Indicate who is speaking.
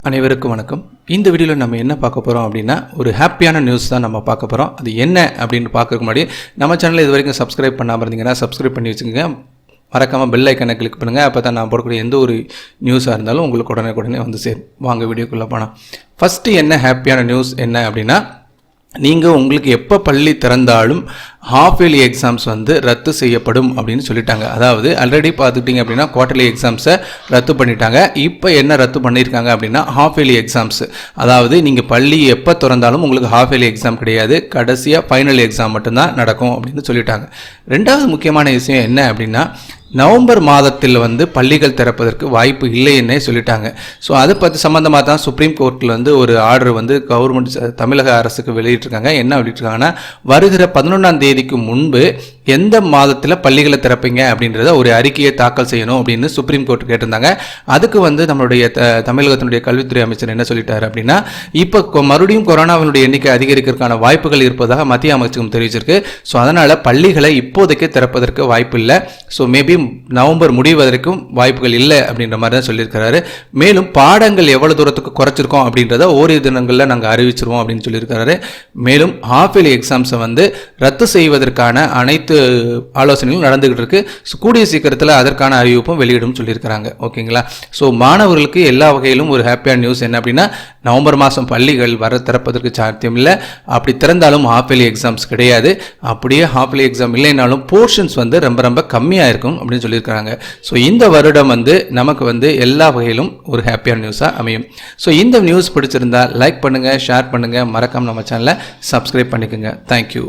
Speaker 1: அனைவருக்கும் வணக்கம். இந்த வீடியோவில் நம்ம என்ன பார்க்க போகிறோம் அப்படின்னா ஒரு ஹாப்பியான நியூஸ் தான் நம்ம பார்க்க போகிறோம். அது என்ன அப்படின்னு பார்க்கறதுக்கு முன்னாடி நம்ம சேனலை இது வரைக்கும் சப்ஸ்கிரைப் பண்ணாமல் இருந்தீங்கன்னா சப்ஸ்கிரைப் பண்ணி வச்சுக்கோங்க. மறக்காமல் பெல் ஐக்கனை கிளிக் பண்ணுங்கள். அப்போ தான் நான் போடக்கூடிய எந்த ஒரு நியூஸாக இருந்தாலும் உங்களுக்கு உடனே வந்து சேரும். வாங்க வீடியோக்குள்ளே போனால் ஃபஸ்ட்டு என்ன ஹாப்பியான நியூஸ் என்ன அப்படின்னா, நீங்கள் உங்களுக்கு எப்போ பள்ளி திறந்தாலும் ஹாஃப் இயர்லி எக்ஸாம்ஸ் வந்து ரத்து செய்யப்படும் அப்படின்னு சொல்லிட்டாங்க. அதாவது ஆல்ரெடி பார்த்துக்கிட்டிங்க அப்படின்னா குவார்டர்லி எக்ஸாம்ஸை ரத்து பண்ணிட்டாங்க. இப்போ என்ன ரத்து பண்ணியிருக்காங்க அப்படின்னா ஹாஃப் இயர்லி எக்ஸாம்ஸ். அதாவது நீங்கள் பள்ளி எப்போ திறந்தாலும் உங்களுக்கு ஹாஃப் இயர்லி எக்ஸாம் கிடையாது, கடைசியாக ஃபைனல் எக்ஸாம் மட்டும்தான் நடக்கும் அப்படின்னு சொல்லிட்டாங்க. ரெண்டாவது முக்கியமான விஷயம் என்ன அப்படின்னா, நவம்பர் மாதத்தில் வந்து பள்ளிகள் திறப்பதற்கு வாய்ப்பு இல்லைன்னே சொல்லிட்டாங்க. ஸோ அதை பற்றி சம்மந்தமாக தான் சுப்ரீம் கோர்ட்டில் வந்து ஒரு ஆர்டர் வந்து கவர்மெண்ட் தமிழக அரசுக்கு வெளியிட்டிருக்காங்க. என்ன வெளியிட்டிருக்காங்கன்னா, வருகிற 11ஆம் தேதிக்கு முன்பு எந்த மாதத்தில் பள்ளிகளை திறப்பீங்க அப்படின்றத ஒரு அறிக்கையை தாக்கல் செய்யணும் அப்படின்னு சுப்ரீம் கோர்ட் கேட்டிருந்தாங்க. அதுக்கு வந்து நம்மளுடைய தமிழகத்தினுடைய கல்வித்துறை அமைச்சர் என்ன சொல்லிட்டாரு அப்படின்னா, இப்போ மறுபடியும் கொரோனாவினுடைய எண்ணிக்கை அதிகரிக்கிறதுக்கான வாய்ப்புகள் இருப்பதாக மத்திய அமைச்சகம் தெரிவிச்சிருக்கு. ஸோ அதனால் பள்ளிகளை இப்போதைக்கு திறப்பதற்கு வாய்ப்பு இல்லை. ஸோ மேபி நவம்பர் முடிவதற்கும் வாய்ப்புகள் இல்லை அப்படின்ற மாதிரி தான் சொல்லியிருக்கிறாரு. மேலும் பாடங்கள் எவ்வளவு தூரத்துக்கு குறைச்சிருக்கோம் அப்படின்றத ஓரிரு தினங்களில் நாங்கள் அறிவிச்சிருவோம் அப்படின்னு சொல்லியிருக்கிறாரு. மேலும் ஹாஃப் இயர்லி எக்ஸாம்ஸை வந்து ரத்து செய்வதற்கான அனைத்து ஆலோசனைகளும் நடந்துகிட்டு இருக்கு. கூடிய சீக்கிரத்தில் அதற்கான அறிவிப்பும் வெளியிடும் சொல்லியிருக்கிறாங்க. ஓகேங்களா? ஸோ மாணவர்களுக்கு எல்லா வகையிலும் ஒரு ஹாப்பியான நியூஸ் என்ன அப்படின்னா, நவம்பர் மாதம் பள்ளிகள் வர திறப்பதற்கு சாத்தியம் இல்லை. அப்படி திறந்தாலும் ஹாஃப் இயர்லி எக்ஸாம்ஸ் கிடையாது. அப்படியே ஹாஃப் இயர்லி எக்ஸாம் இல்லைனாலும் போர்ஷன்ஸ் வந்து ரொம்ப கம்மியாக இருக்கும் அப்படின்னு சொல்லியிருக்காங்க. ஸோ இந்த வருடம் வந்து நமக்கு வந்து எல்லா வகையிலும் ஒரு ஹாப்பியான நியூஸாக அமையும். ஸோ இந்த நியூஸ் பிடிச்சிருந்தா லைக் பண்ணுங்கள், ஷேர் பண்ணுங்கள், மறக்காம நம்ம சேனலை சப்ஸ்கிரைப் பண்ணிக்கோங்க. தேங்க்யூ.